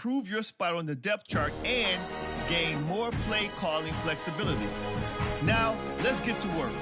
improve your spot on the depth chart and gain more play calling flexibility. Now, let's get to work.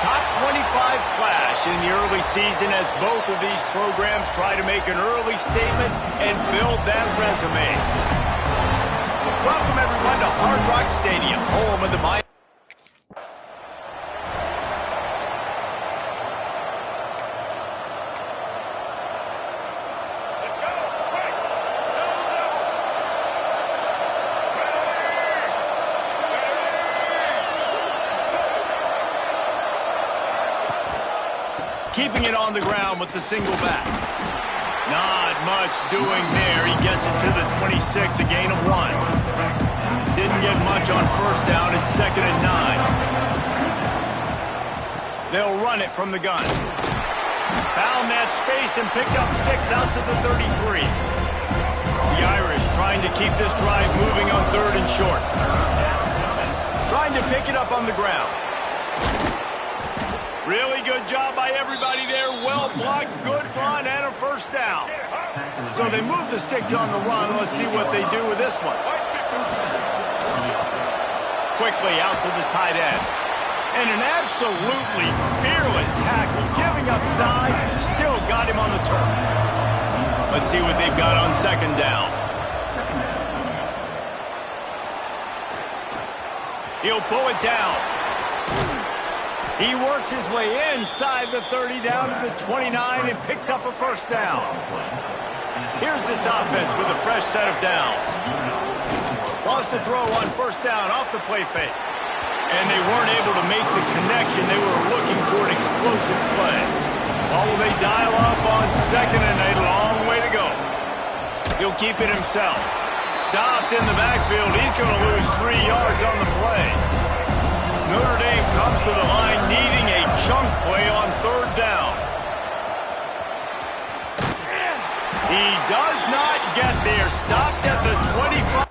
top 25 clash in the early season as both of these programs try to make an early statement and build that resume. Welcome, everyone, to Hard Rock Stadium, home of the Miami. Keeping it on the ground with the single back. Not much doing there. He gets it to the 26, a gain of 1. Didn't get much on first down. It's 2nd and 9. They'll run it from the gun. Found that space and picked up 6 out to the 33. The Irish trying to keep this drive moving on 3rd and short. Trying to pick it up on the ground. Really good job by everybody there. Well blocked, good run, and a first down. So they move the sticks on the run. Let's see what they do with this one. Quickly out to the tight end. And an absolutely fearless tackle. Giving up size, still got him on the turf. Let's see what they've got on 2nd down. He'll pull it down. He works his way inside the 30 down to the 29 and picks up a first down. Here's this offense with a fresh set of downs. Lost a throw on first down off the play fake. And they weren't able to make the connection. They were looking for an explosive play. Oh, they dial up on 2nd and a long way to go. He'll keep it himself. Stopped in the backfield. He's going to lose 3 yards on the play. Notre Dame comes to the line needing a chunk play on 3rd down. He does not get there. Stopped at the 25.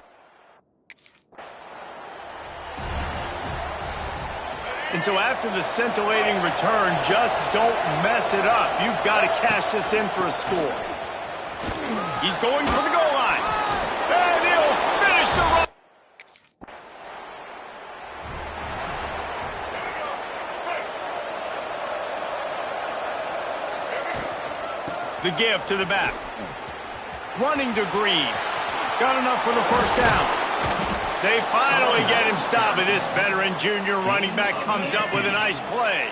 And so after the scintillating return, just don't mess it up. You've got to cash this in for a score. He's going for the goal line. And he'll finish the run. The give to the back. Running to Green. Got enough for the first down. They finally get him stopped, and this veteran junior running back comes up with a nice play.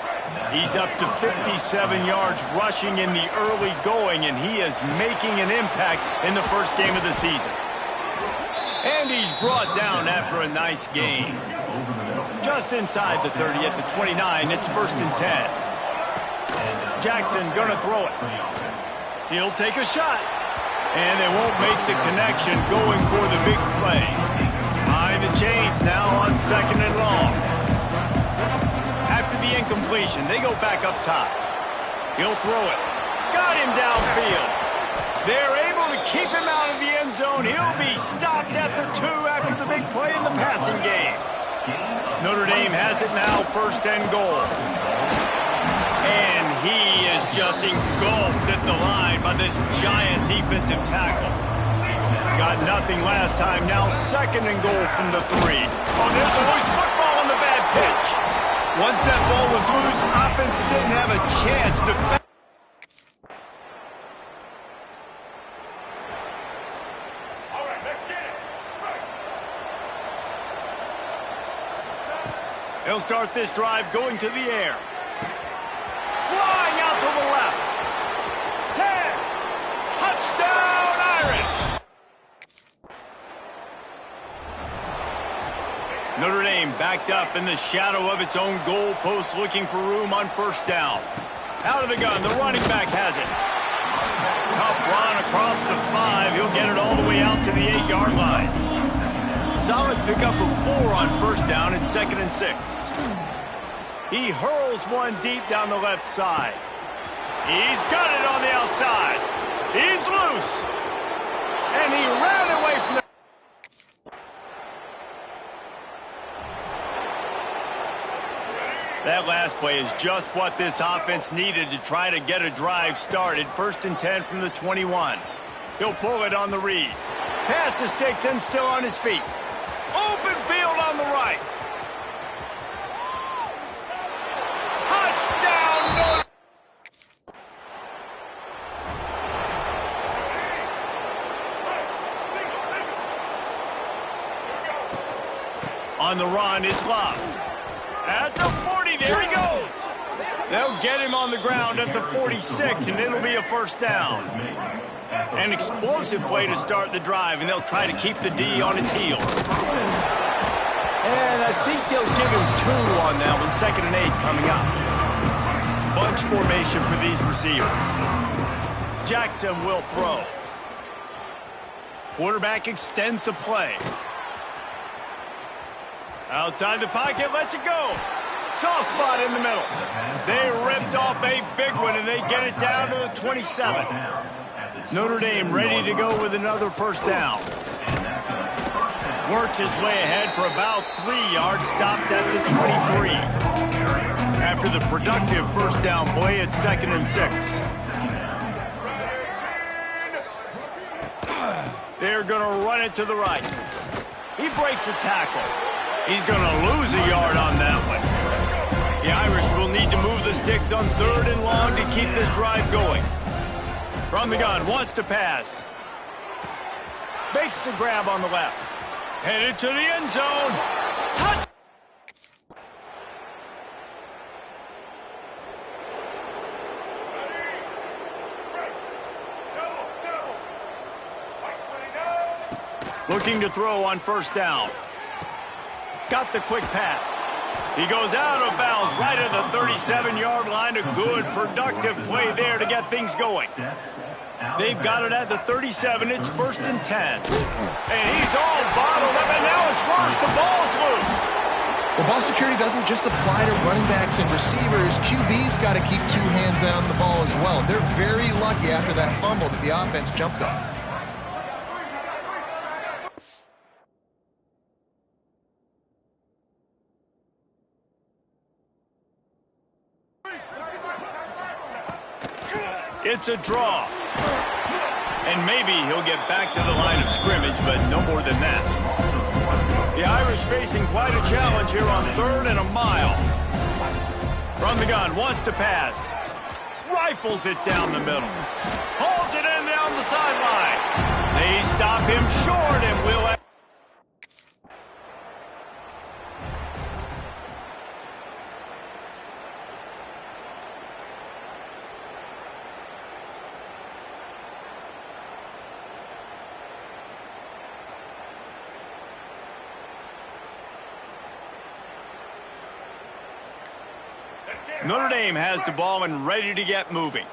He's up to 57 yards rushing in the early going, and he is making an impact in the first game of the season. And he's brought down after a nice gain. Just inside the 30 at the 29, it's 1st and 10. Jackson gonna throw it. He'll take a shot. And they won't make the connection going for the big play. Behind the chains now on 2nd and long. After the incompletion, they go back up top. He'll throw it. Got him downfield. They're able to keep him out of the end zone. He'll be stopped at the 2 after the big play in the passing game. Notre Dame has it now, 1st and goal. And he is just engulfed at the line by this giant defensive tackle. Got nothing last time. Now 2nd and goal from the 3. Oh, there's a loose football on the bad pitch. Once that ball was loose, offense didn't have a chance to... All right, let's get it. He'll start this drive going to the air. Flying out to the left. 10. Touchdown, Irish. Notre Dame backed up in the shadow of its own goal post, looking for room on 1st down. Out of the gun, the running back has it. Tough run across the 5. He'll get it all the way out to the 8-yard line. Solid pickup of 4 on 1st down. It's 2nd and 6. He hurls one deep down the left side. He's got it on the outside. He's loose. And he ran away from the... That last play is just what this offense needed to try to get a drive started. 1st and 10 from the 21. He'll pull it on the read. Pass the sticks and still on his feet. Open field on the right. On the run, it's Love. At the 40, there he goes. They'll get him on the ground at the 46, and it'll be a first down. An explosive play to start the drive, and they'll try to keep the D on its heels. And I think they'll give him 2 on that one, 2nd and 8 coming up. Bunch formation for these receivers. Jackson will throw. Quarterback extends the play. Outside the pocket, lets it go. Soft spot in the middle. They ripped off a big one, and they get it down to the 27. Notre Dame ready to go with another first down. Works his way ahead for about 3 yards, stopped at the 23. After the productive first down play, it's 2nd and 6. They're going to run it to the right. He breaks a tackle. He's going to lose a yard on that one. The Irish will need to move the sticks on 3rd and long to keep this drive going. From the gun, wants to pass. Makes the grab on the left. Headed to the end zone. Touch! Looking to throw on first down. Got the quick pass. He goes out of bounds right at the 37-yard line. A good, productive play there to get things going. They've got it at the 37. It's 1st and 10. And he's all bottled up, and now it's worse. The ball's loose. Well, ball security doesn't just apply to running backs and receivers. QB's got to keep 2 hands on the ball as well. They're very lucky after that fumble that the offense jumped on. It's a draw. And maybe he'll get back to the line of scrimmage, but no more than that. The Irish facing quite a challenge here on 3rd and a mile. From the gun, wants to pass. Rifles it down the middle. Pulls it in down the sideline. They stop him short and will... Notre Dame has the ball and ready to get moving.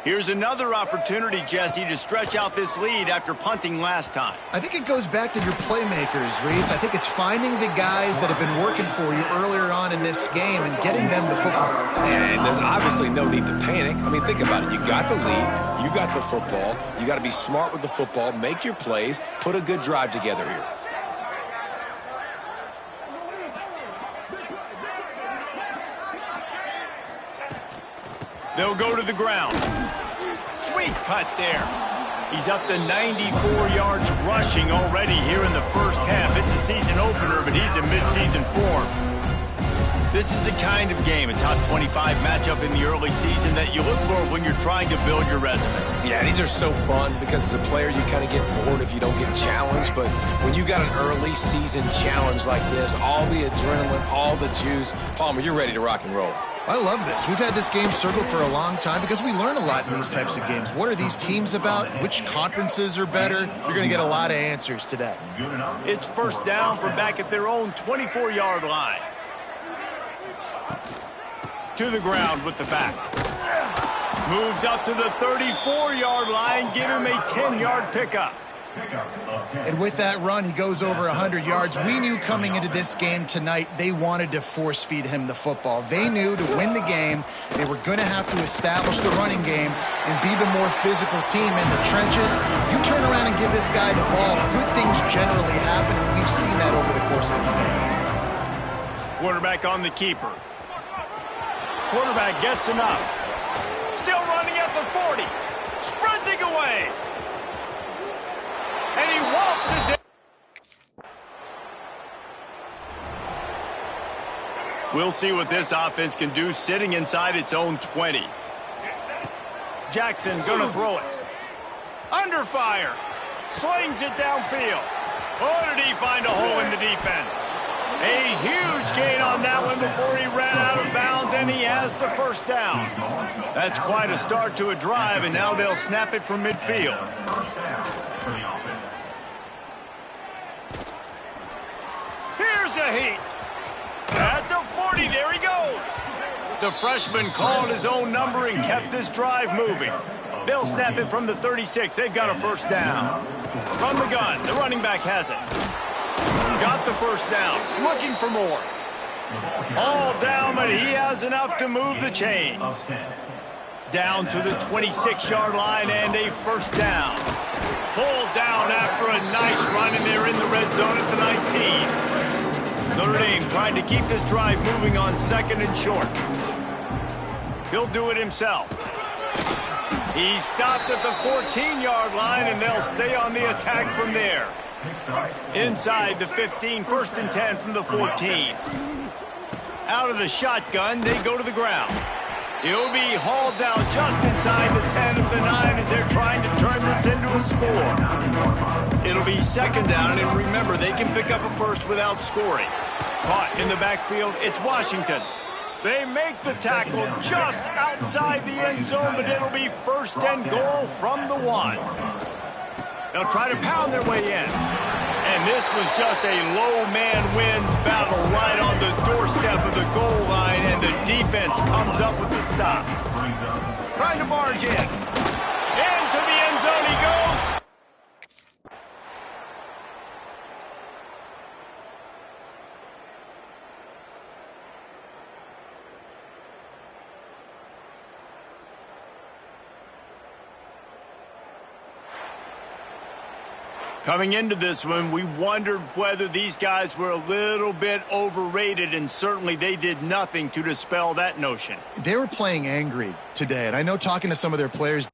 Here's another opportunity, Jesse, to stretch out this lead after punting last time. I think it goes back to your playmakers, Reese. I think it's finding the guys that have been working for you earlier on in this game and getting them the football. And there's obviously no need to panic. I mean, think about it. You got the lead. You got the football. You got to be smart with the football, make your plays, put a good drive together here. They'll go to the ground. Sweet cut there. He's up to 94 yards rushing already here in the first half. It's a season opener, but he's in midseason form. This is the kind of game, a top 25 matchup in the early season, that you look for when you're trying to build your resume. Yeah, these are so fun because as a player, you kind of get bored if you don't get challenged. But when you got an early season challenge like this, all the adrenaline, all the juice, Palmer, you're ready to rock and roll. I love this. We've had this game circled for a long time because we learn a lot in these types of games. What are these teams about? Which conferences are better? You're going to get a lot of answers today. It's first down from back at their own 24-yard line. To the ground with the back. Moves up to the 34-yard line. Give him a 10-yard pickup. And with that run, he goes over 100 yards. We knew coming into this game tonight, they wanted to force feed him the football. They knew to win the game, they were going to have to establish the running game and be the more physical team in the trenches. You turn around and give this guy the ball, good things generally happen, and we've seen that over the course of this game. Quarterback on the keeper. Quarterback gets enough. Still running at the 40. Sprinting away. And he waltzes it. We'll see what this offense can do sitting inside its own 20. Jackson gonna throw it. Under fire. Slings it downfield. Oh, did he find a hole in the defense? A huge gain on that one before he ran out of bounds, and he has the first down. That's quite a start to a drive, and now they'll snap it from midfield. Here's a heat. At the 40, there he goes. The freshman called his own number and kept this drive moving. They'll snap it from the 36. They've got a first down. From the gun, the running back has it. Got the first down, looking for more. All down, but he has enough to move the chains. Down to the 26-yard line and a first down. Pulled down after a nice run, and they're in the red zone at the 19. Notre Dame trying to keep this drive moving on second and short. He'll do it himself. He stopped at the 14-yard line, and they'll stay on the attack from there. Inside the 15, first and 10 from the 14. Out of the shotgun, they go to the ground. He'll be hauled down just inside the 10 of the 9 as they're trying to turn this into a score. It'll be second down, and remember, they can pick up a first without scoring. Caught in the backfield, it's Washington. They make the tackle just outside the end zone, but it'll be first and goal from the 1. They'll try to pound their way in. And this was just a low man wins battle right on the doorstep of the goal line, and the defense comes up with the stop. Trying to barge in. Into the end zone he goes. Coming into this one, we wondered whether these guys were a little bit overrated, and certainly they did nothing to dispel that notion. They were playing angry today, and I know talking to some of their players,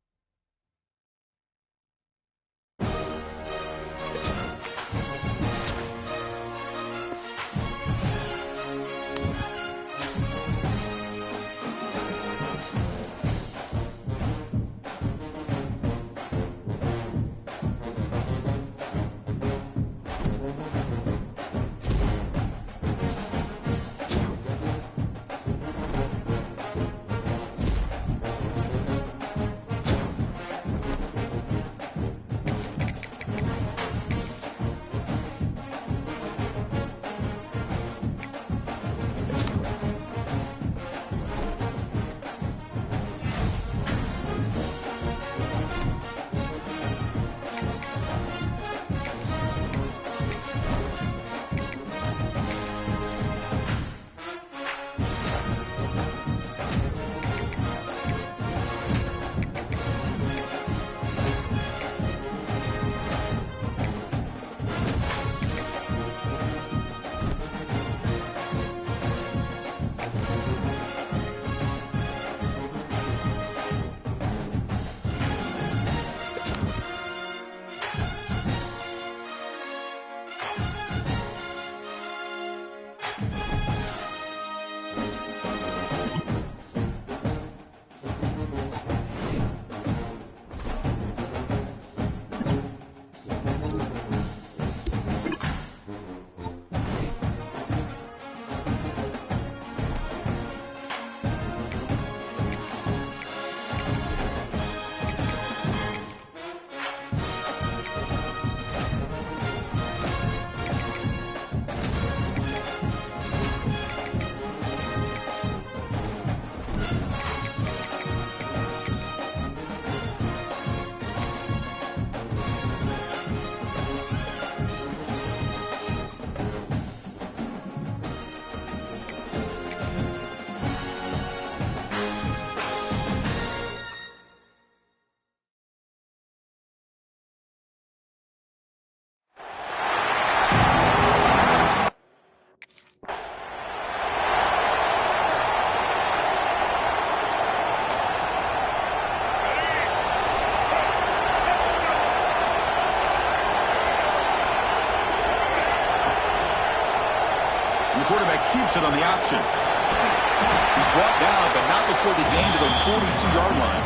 quarterback keeps it on the option. He's brought down, but not before the gain to the 42-yard line.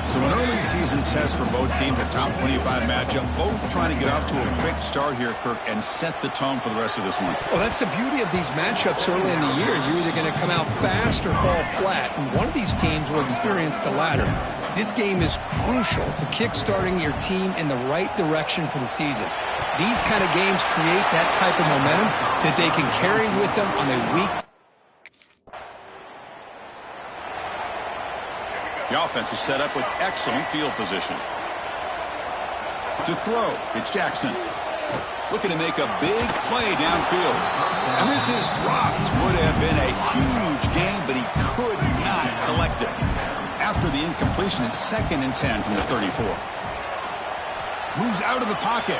So an early season test for both teams, a top 25 matchup, both trying to get off to a quick start here, Kirk, and set the tone for the rest of this one. Well, that's the beauty of these matchups early in the year. You're either going to come out fast or fall flat, and one of these teams will experience the latter. This game is crucial to kick-starting your team in the right direction for the season. These kind of games create that type of momentum that they can carry with them on a week. The offense is set up with excellent field position. To throw, it's Jackson. Looking to make a big play downfield. And this is dropped. Would have been a huge gain, but he could not collect it. After the incompletion, it's 2nd and 10 from the 34. Moves out of the pocket.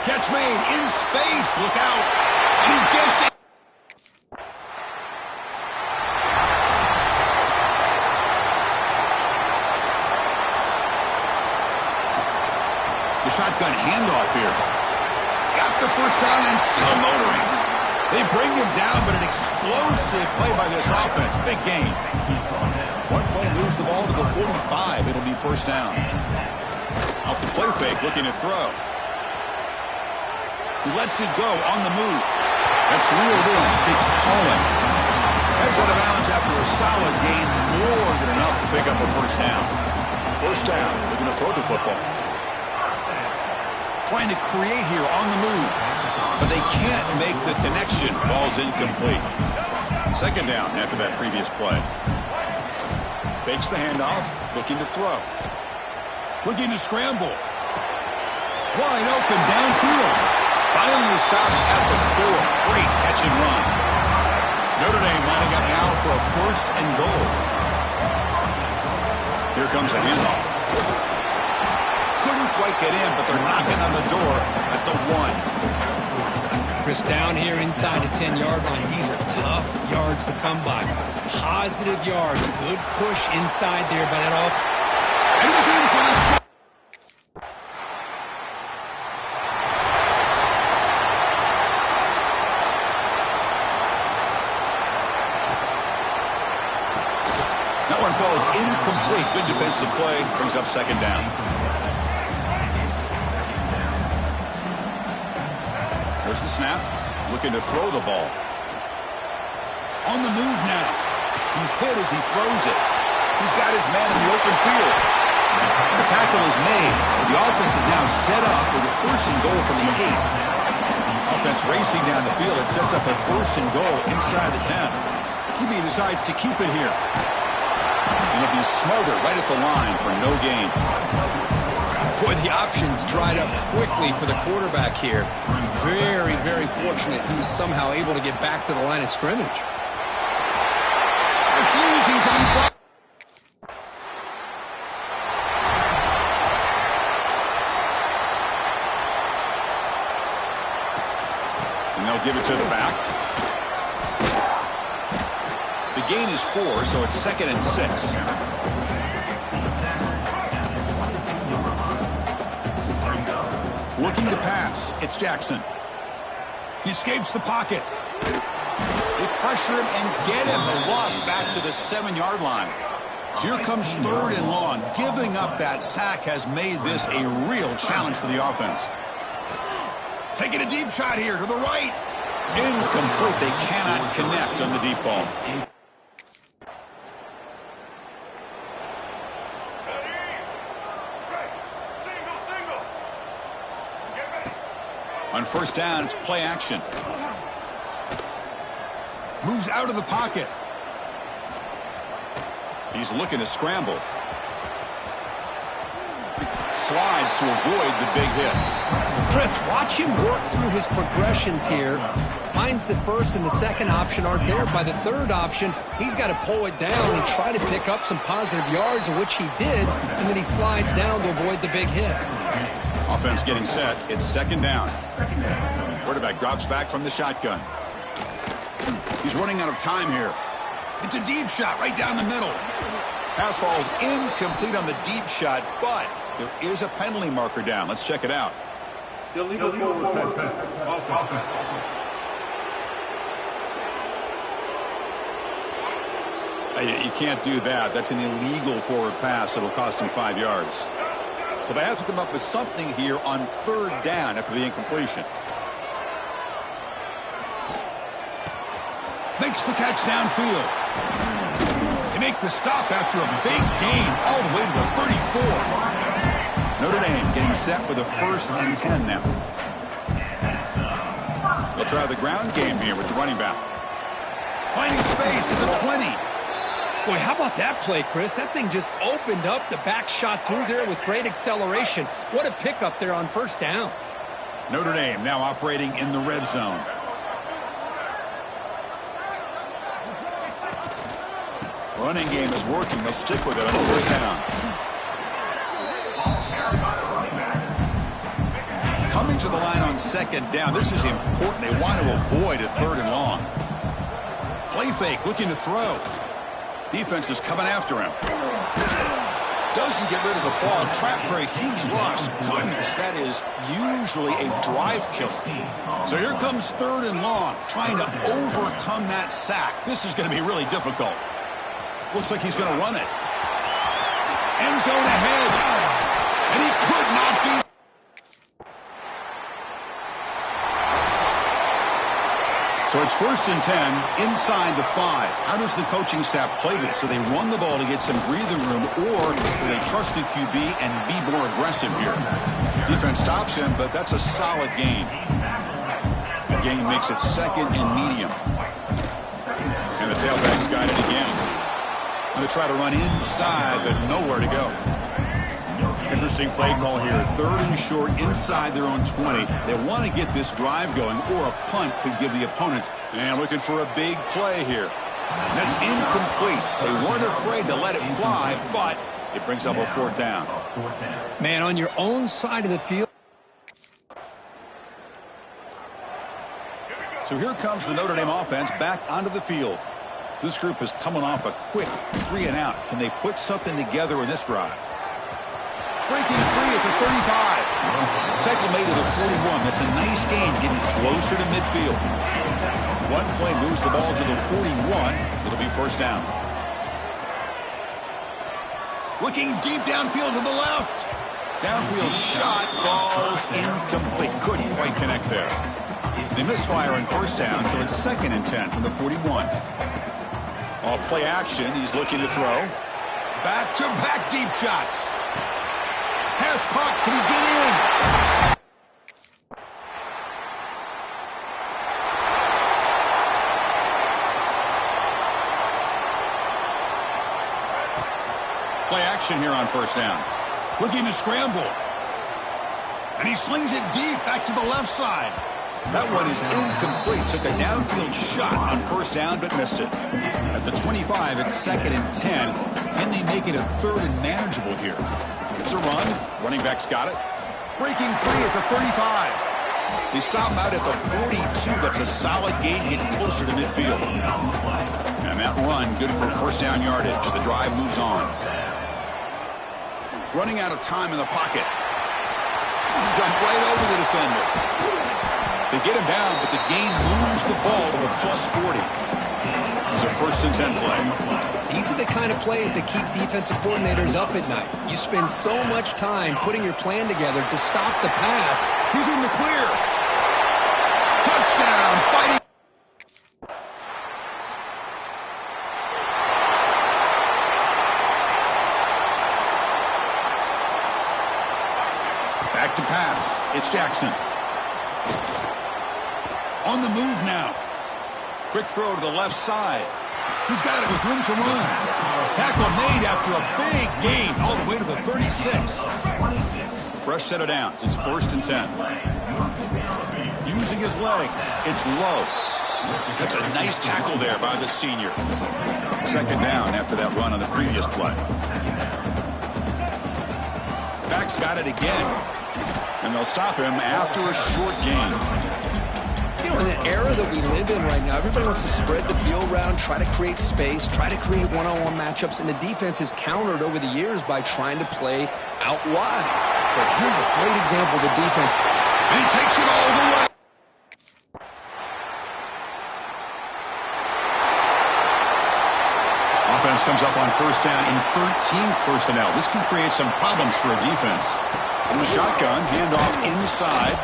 Catch made in space. Look out. And he gets it. The shotgun handoff here. He's got the first down and still motoring. They bring him down, but an explosive play by this offense. Big gain. One play moves the ball to the 45. It'll be first down. Off the play fake, looking to throw. He lets it go on the move. That's reeled in. It's Pollard. Heads out of bounds after a solid gain, more than enough to pick up a first down. First down, looking to throw the football. Trying to create here on the move, but they can't make the connection. Ball's incomplete. Second down after that previous play. Fakes the handoff, looking to throw. Looking to scramble. Wide open downfield. Finally stopped at the 4. Great catch and run. Notre Dame lining up now for a 1st and goal. Here comes a handoff. Couldn't quite get in, but they're knocking on the door at the 1. Chris, down here inside the 10-yard line, these are tough yards to come by. Positive yards. Good push inside there by that off. And he's in for the score. That one falls incomplete. Good defensive play. Brings up 2nd down. There's the snap. Looking to throw the ball. On the move now. He's hit as he throws it. He's got his man in the open field. The tackle is made. The offense is now set up with a 1st and goal from the 8. Offense racing down the field. It sets up a 1st and goal inside the 10. QB decides to keep it here. And it'll be smothered right at the line for no gain. Boy, the options dried up quickly for the quarterback here. Very, very fortunate he was somehow able to get back to the line of scrimmage. Refusing to be blocked. And they'll give it to the back. The gain is 4, so it's 2nd and 6. Looking to pass. It's Jackson. He escapes the pocket. They pressure him and get him. The loss back to the 7-yard line. So here comes 3rd and long. Giving up that sack has made this a real challenge for the offense. Taking a deep shot here to the right. Incomplete. They cannot connect on the deep ball. On first down, it's play action. Moves out of the pocket. He's looking to scramble. Slides to avoid the big hit. Chris, watch him work through his progressions here. Finds the 1st and the 2nd option aren't there. By the 3rd option, he's got to pull it down and try to pick up some positive yards, which he did, and then he slides down to avoid the big hit. Offense getting set. It's 2nd down. Quarterback drops back from the shotgun. He's running out of time here. It's a deep shot right down the middle. Pass falls incomplete on the deep shot, but there is a penalty marker down. Let's check it out. Illegal forward pass. You can't do that. That's an illegal forward pass. It'll cost him 5 yards. So they have to come up with something here on 3rd down after the incompletion. Makes the catch downfield. They make the stop after a big gain all the way to the 34. Notre Dame getting set with a 1st and 10 now. They'll try the ground game here with the running back. Finding space at the 20. Boy, how about that play, Chris? That thing just opened up. The back shot through there with great acceleration. What a pickup there on 1st down. Notre Dame now operating in the red zone. Running game is working. They'll stick with it on 1st down. Coming to the line on 2nd down. This is important. They want to avoid a 3rd and long. Play fake, looking to throw. Defense is coming after him. Doesn't get rid of the ball. Trapped for a huge loss. Goodness, that is usually a drive killer. So here comes 3rd and long, trying to overcome that sack. This is going to be really difficult. Looks like he's going to run it. End zone ahead. And he could not be. So it's 1st and 10 inside the 5. How does the coaching staff play this? So they run the ball to get some breathing room, or do they trust the QB and be more aggressive here? Defense stops him, but that's a solid gain. The gain makes it 2nd and medium. And the tailback's got it again. Going to try to run inside, but nowhere to go. Interesting play call here. 3rd and short inside their own 20. They want to get this drive going, or a punt could give the opponents. And looking for a big play here. And that's incomplete. They weren't afraid to let it fly, but it brings up a 4th down. Man, on your own side of the field. So here comes the Notre Dame offense back onto the field. This group is coming off a quick 3 and out. Can they put something together in this drive? Breaking free at the 35. Tackle made to the 41. That's a nice gain, getting closer to midfield. One play moves the ball to the 41. It'll be 1st down. Looking deep downfield to the left. Downfield shot falls incomplete. Couldn't quite connect there. They misfire on 1st down, so it's 2nd and 10 from the 41. Off play action, he's looking to throw. Back-to-back deep shots. Pass caught, can he get in? Play action here on 1st down. Looking to scramble. And he slings it deep back to the left side. That one is incomplete. Took a downfield shot on 1st down, but missed it. At the 25, it's 2nd and 10. Can they make it a 3rd and manageable here? It's a run. Running back's got it. Breaking free at the 35. They stop him out at the 42. That's a solid gain, getting closer to midfield. And that run, good for 1st down yardage. The drive moves on. Running out of time in the pocket. Jump right over the defender. They get him down, but the gain moves the ball to the +40. It was a 1st and 10 play. These are the kind of plays that keep defensive coordinators up at night. You spend so much time putting your plan together to stop the pass. He's in the clear. Touchdown, fighting. Back to pass. It's Jackson. On the move now. Quick throw to the left side. He's got it with room to run. Tackle made after a big gain all the way to the 36. Fresh set of downs. It's 1st and 10. Using his legs. It's Love. That's a nice tackle there by the senior. 2nd down after that run on the previous play. Back's got it again. And they'll stop him after a short gain. You know, in the era that we live in right now, everybody wants to spread the field around, try to create space, try to create one-on-one matchups, and the defense is countered over the years by trying to play out wide. But here's a great example of the defense. And he takes it all the way. offense comes up on first down in 13 personnel. This can create some problems for a defense. In the shotgun, handoff inside.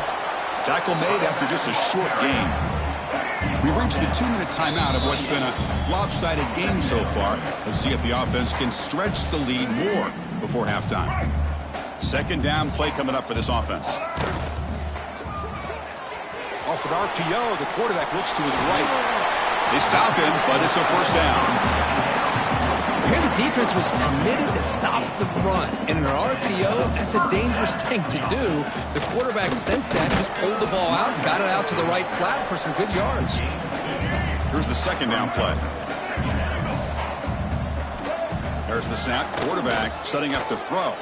Tackle made after just a short gain. We've reached the 2-minute timeout of what's been a lopsided game so far. Let's see if the offense can stretch the lead more before halftime. Second down play coming up for this offense. Off with RPO, the quarterback looks to his right. They stop him, but it's a first down. Here the defense was committed to stop the run. And in an RPO, that's a dangerous thing to do. The quarterback sensed that, just pulled the ball out, got it out to the right flat for some good yards. Here's the second down play. There's the snap. Quarterback setting up to throw.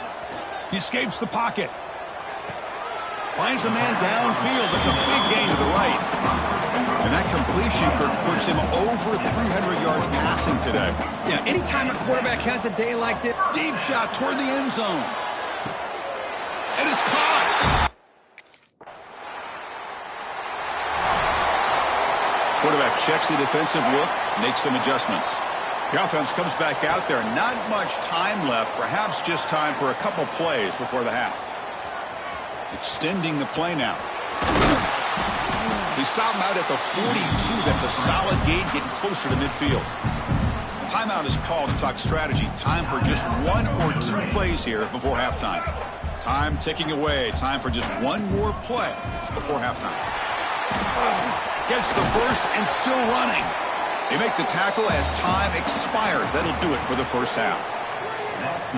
He escapes the pocket. Finds a man downfield. That's a big gain to the right. And that completion, Kirk, puts him over 300 yards passing today. Yeah, anytime a quarterback has a day like this. Deep shot toward the end zone. And it's caught. Quarterback checks the defensive look, makes some adjustments. The offense comes back out there. Not much time left. Perhaps just time for a couple plays before the half. Extending the play now. He stopped him out at the 42. That's a solid gain, getting closer to midfield. Timeout is called to talk strategy. Time for just 1 or 2 plays here before halftime. Time ticking away. Time for just one more play before halftime. Gets the first and still running. They make the tackle as time expires. That'll do it for the first half.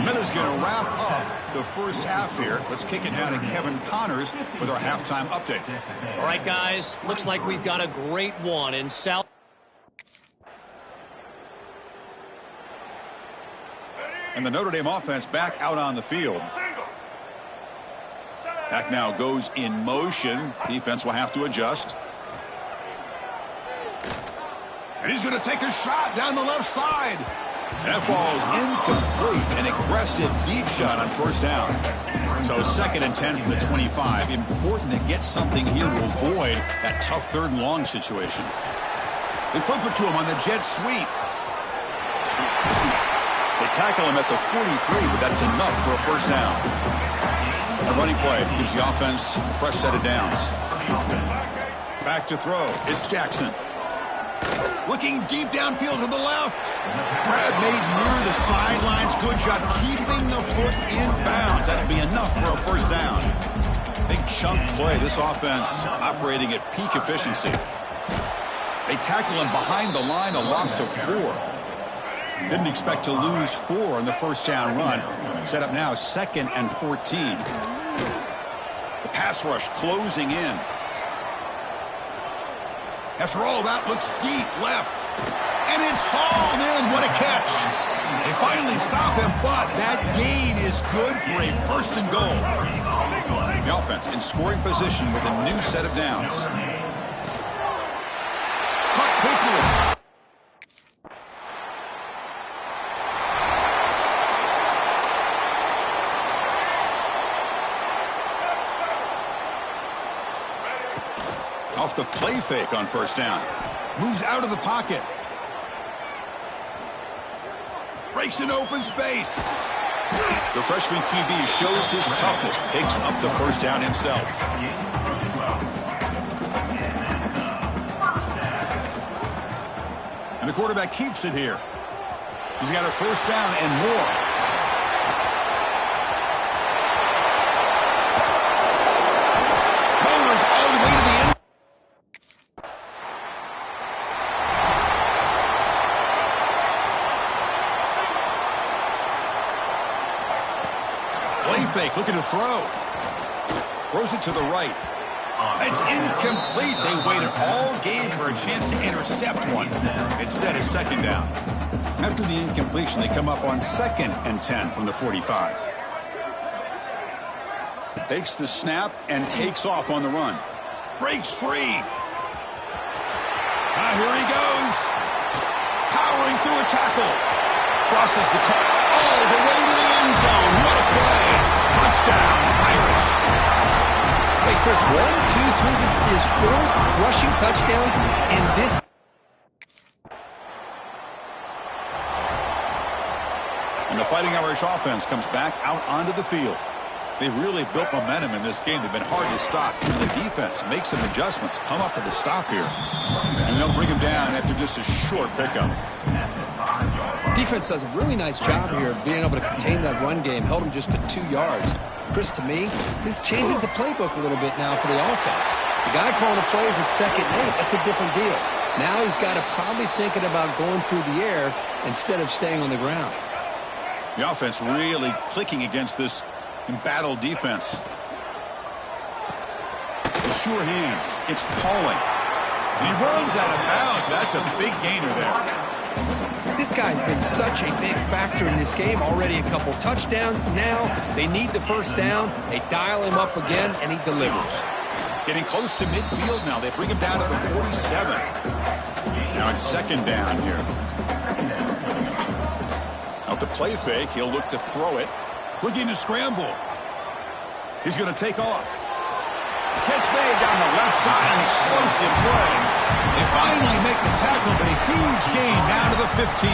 Miller's going to wrap up the first half here. Let's kick it down to Kevin Connors with our halftime update. All right, guys. Looks like we've got a great one in South. And the Notre Dame offense back out on the field. Back now goes in motion. Defense will have to adjust. And he's going to take a shot down the left side. That ball is incomplete. An aggressive deep shot on first down. So 2nd and 10 from the 25. Important to get something here to avoid that tough 3rd and long situation. They flip it to him on the jet sweep. They tackle him at the 43, but that's enough for a first down. A running play gives the offense a fresh set of downs. Back to throw. It's Jackson. Looking deep downfield to the left. Grab made near the sidelines. Good job keeping the foot in bounds. That'll be enough for a first down. Big chunk play. This offense operating at peak efficiency. They tackle him behind the line, a loss of 4. Didn't expect to lose 4 on the first down run. Set up now 2nd and 14. The pass rush closing in. After all that, looks deep left. And it's hauled in. What a catch. They finally stop him, but that gain is good for a 1st and goal. The offense in scoring position with a new set of downs. Cut quickly. Off the play fake on first down. Moves out of the pocket. Breaks an open space. The freshman QB shows his toughness. Picks up the first down himself. And the quarterback keeps it here. He's got a first down and more. Bowler's all the way to the end. Play fake, looking to throw. Throws it to the right. It's incomplete. They waited all game for a chance to intercept one. Instead, it's 2nd down. After the incompletion, they come up on 2nd and 10 from the 45. Takes the snap and takes off on the run. Breaks free. Here he goes. Powering through a tackle. Crosses the top. All the way to the end zone. What a play. Touchdown, Irish. Wait, Chris, 1, 2, 3. This is his 4th rushing touchdown, and this. And the Fighting Irish offense comes back out onto the field. They really built momentum in this game. They've been hard to stop. And the defense makes some adjustments, come up with a stop here. And they'll bring him down after just a short pickup. Defense does a really nice job here of being able to contain that run game, held him just to 2 yards. Chris, to me, this changes the playbook a little bit now for the offense. The guy calling the plays at 2nd and 8, that's a different deal. Now he's got to probably thinking about going through the air instead of staying on the ground. The offense really clicking against this embattled defense. The sure hands. It's Pauling. And he runs out of bounds. That's a big gainer there. This guy's been such a big factor in this game. Already a couple touchdowns. Now they need the 1st down. They dial him up again, and he delivers. Getting close to midfield now. They bring him down to the 47. Now it's 2nd down here. Out the play fake, he'll look to throw it. Looking to scramble. He's going to take off. Catch made down the left side, an explosive play. They finally make the tackle, but a huge gain down to the 15.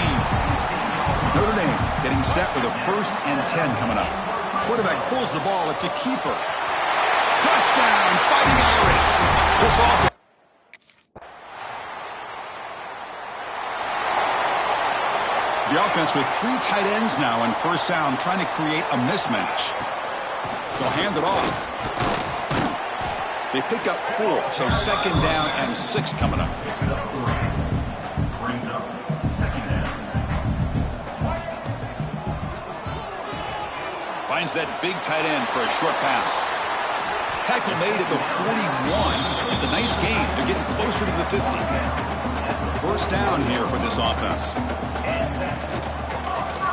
Notre Dame getting set with a 1st and 10 coming up. Quarterback pulls the ball. It's a keeper. Touchdown, Fighting Irish. This offense. The offense with 3 tight ends now on 1st down, trying to create a mismatch. They'll hand it off. They pick up 4, so 2nd down and 6 coming up. Finds that big tight end for a short pass. Tackle made at the 41. It's a nice gain. They're getting closer to the 50. 1st down here for this offense.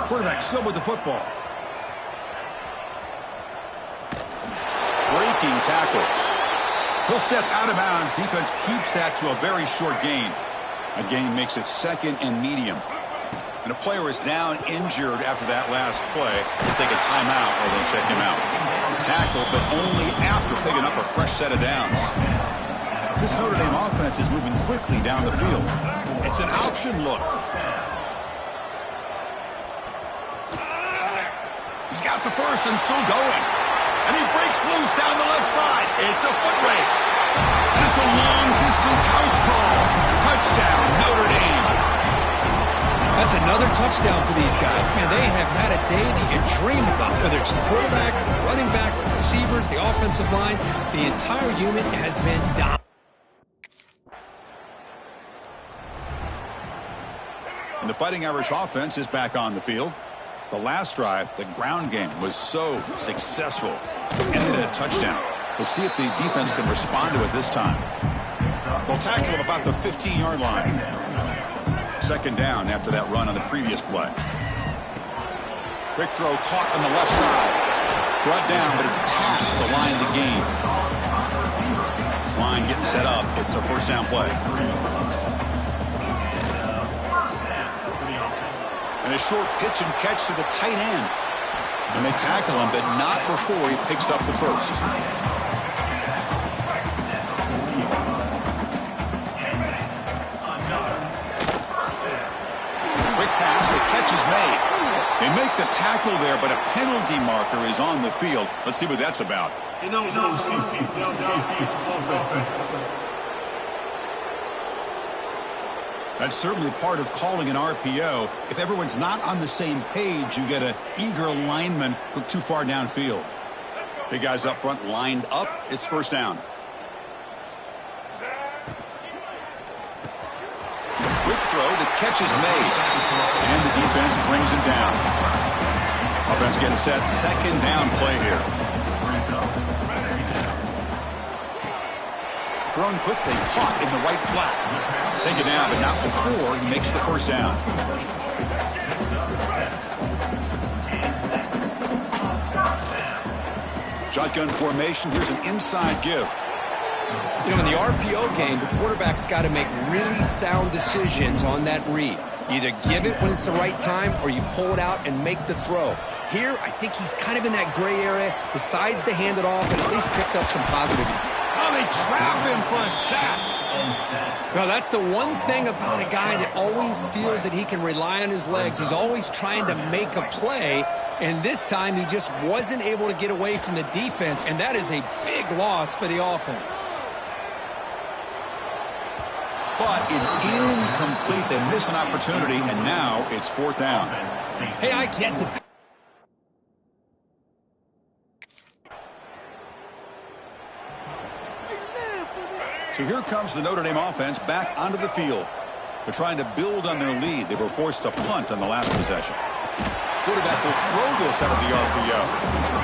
Quarterback still with the football. Breaking tackles. He'll step out of bounds. Defense keeps that to a very short gain. A gain makes it 2nd and medium. And a player is down injured after that last play. They'll take a timeout or they'll check him out. Tackle, but only after picking up a fresh set of downs. This Notre Dame offense is moving quickly down the field. It's an option look. He's got the 1st and still going. And he breaks loose down the left side. It's a foot race. And it's a long-distance house call. Touchdown, Notre Dame. That's another touchdown for these guys. Man, they have had a day that you dream about. Whether it's the quarterback, the running back, the receivers, the offensive line, the entire unit has been dominant. And the Fighting Irish offense is back on the field. The last drive, the ground game, was so successful. Ended in a touchdown. We'll see if the defense can respond to it this time. They'll tackle him about the 15-yard line. 2nd down after that run on the previous play. Quick throw caught on the left side. Brought down, but it's past the line to gain. This line getting set up. It's a 1st down play. And a short pitch and catch to the tight end. And they tackle him, but not before he picks up the 1st. Quick pass, the catch is made. They make the tackle there, but a penalty marker is on the field. Let's see what that's about. That's certainly part of calling an RPO. If everyone's not on the same page, you get an eager lineman look too far downfield. Big guys up front lined up. It's 1st down. Quick throw. The catch is made. And the defense brings him down. Offense getting set. 2nd down play here. Thrown quickly. Caught in the right flat. Take it down, but not before he makes the 1st down. Shotgun formation. Here's an inside give. You know, in the RPO game, the quarterback's got to make really sound decisions on that read. You either give it when it's the right time or you pull it out and make the throw. Here, I think he's kind of in that gray area, decides to hand it off and at least picked up some positive. Oh, they trap him for a sack. Well, that's the one thing about a guy that always feels that he can rely on his legs. He's always trying to make a play, and this time he just wasn't able to get away from the defense, and that is a big loss for the offense. But it's incomplete. They miss an opportunity, and now it's 4th down. Hey, I get the... So here comes the Notre Dame offense back onto the field. They're trying to build on their lead. They were forced to punt on the last possession. Quarterback will throw this out of the RPO.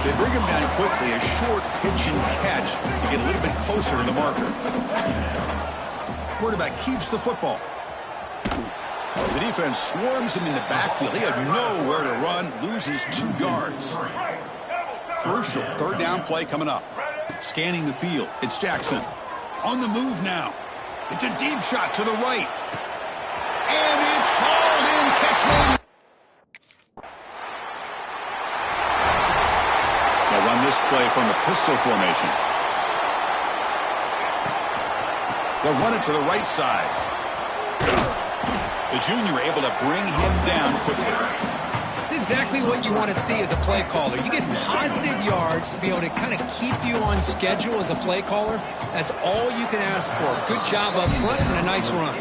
They bring him down quickly, a short pitch and catch to get a little bit closer to the marker. Quarterback keeps the football. The defense swarms him in the backfield. He had nowhere to run, loses 2 yards. Crucial 3rd down play coming up. Scanning the field, it's Jackson. On the move now. It's a deep shot to the right. And it's hauled in. Catch made. They'll run this play from the pistol formation. They'll run it to the right side. The junior able to bring him down quickly. That's exactly what you want to see as a play caller. You get positive yards to be able to kind of keep you on schedule as a play caller. That's all you can ask for. Good job up front and a nice run.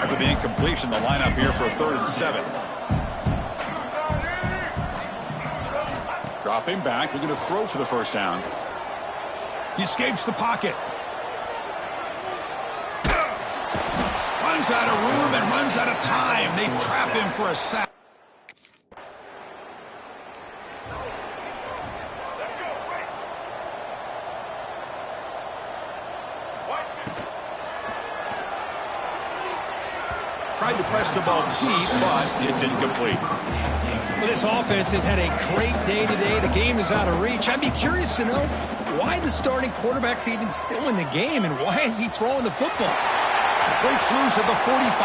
After the incompletion, the lineup here for a 3rd and 7. Dropping back, looking to throw for the 1st down. He escapes the pocket. Runs out of room and runs out of time. They trap him for a sack. Tried to press the ball deep, but it's incomplete. Well, this offense has had a great day today. The game is out of reach. I'd be curious to know why the starting quarterback's even still in the game, and why is he throwing the football? Breaks loose at the 45.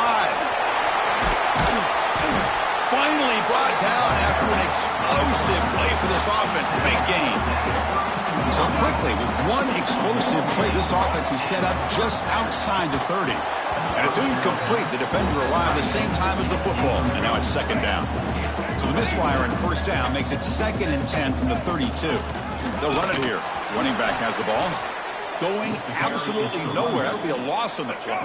Finally brought down after an explosive play for this offense to make gain. So quickly, with one explosive play, this offense is set up just outside the 30. And it's incomplete. The defender arrived the same time as the football, and now it's 2nd down. So the misfire in 1st down makes it 2nd and 10 from the 32. They'll run it here. Running back has the ball. Going absolutely nowhere. That would be a loss on the play.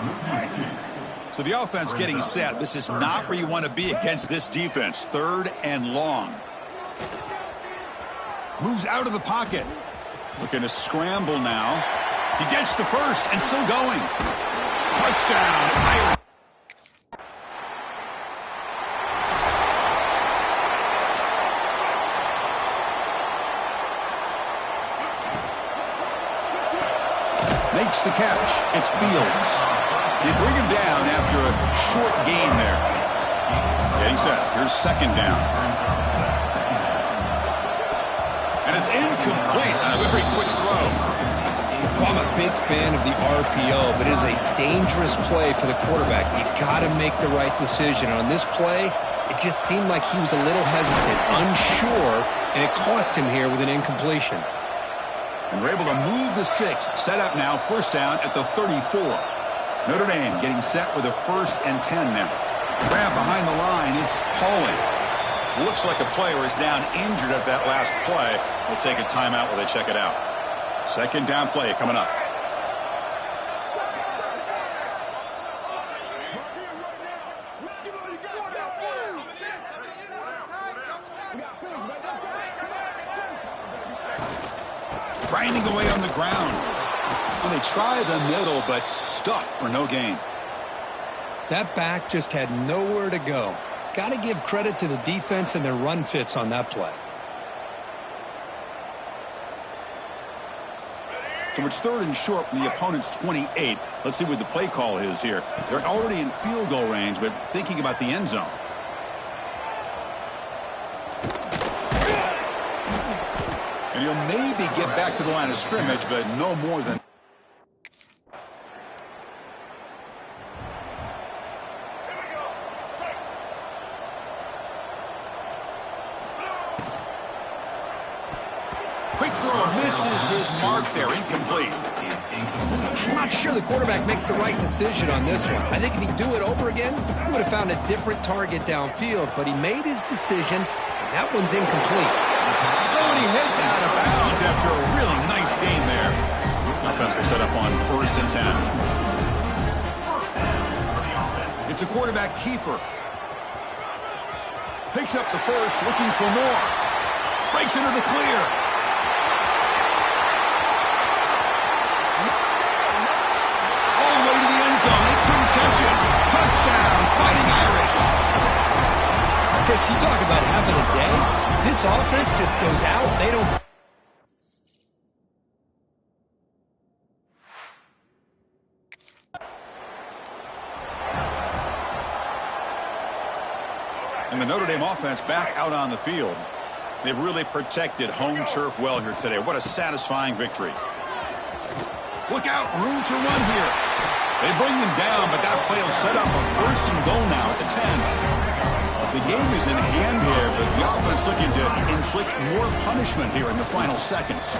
So the offense getting set. This is not where you want to be against this defense. 3rd and long. Moves out of the pocket. Looking to scramble now. He gets the 1st and still going. Touchdown. Makes the catch. It's Fields. They bring him down after a short gain there. Getting set. Here's 2nd down. And it's incomplete. A very quick throw. Well, I'm a big fan of the RPO, but it is a dangerous play for the quarterback. You got to make the right decision. On this play, it just seemed like he was a little hesitant, unsure, and it cost him here with an incompletion. And we're able to move the sticks. Set up now, 1st down at the 34. Notre Dame getting set with a 1st and 10 now. Grab behind the line. It's Pauling. Looks like a player is down injured at that last play. We'll take a timeout while they check it out. 2nd down play coming up. Grinding away on the ground. And they try the middle, but stuffed for no gain. That back just had nowhere to go. Got to give credit to the defense and their run fits on that play. So it's 3rd and short from the opponent's 28. Let's see what the play call is here. They're already in field goal range, but thinking about the end zone. And he'll maybe get back to the line of scrimmage, but no more than... Quick throw misses his mark there, incomplete. I'm not sure the quarterback makes the right decision on this one. I think if he'd do it over again, he would have found a different target downfield, but he made his decision, and that one's incomplete. Oh, and he heads out of bounds after a really nice game there. Offense will set up on 1st and 10. It's a quarterback keeper. Picks up the first, looking for more. Breaks into the clear. All the way to the end zone. They couldn't catch it. Touchdown, Fighting Irish. Chris, you talk about having a day. This offense just goes out. They don't... And the Notre Dame offense back out on the field. They've really protected home turf well here today. What a satisfying victory. Look out, room to run here. They bring them down, but that play will set up a 1st and goal now at the 10. The game is in hand here, but the offense looking to inflict more punishment here in the final seconds.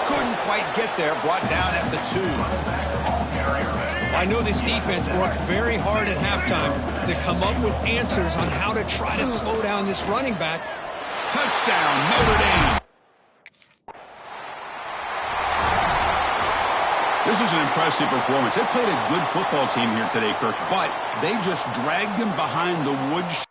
Couldn't quite get there, brought down at the 2. I know this defense worked very hard at halftime to come up with answers on how to try to slow down this running back. Touchdown, Notre Dame. This is an impressive performance. They played a good football team here today, Kirk, but they just dragged him behind the woods.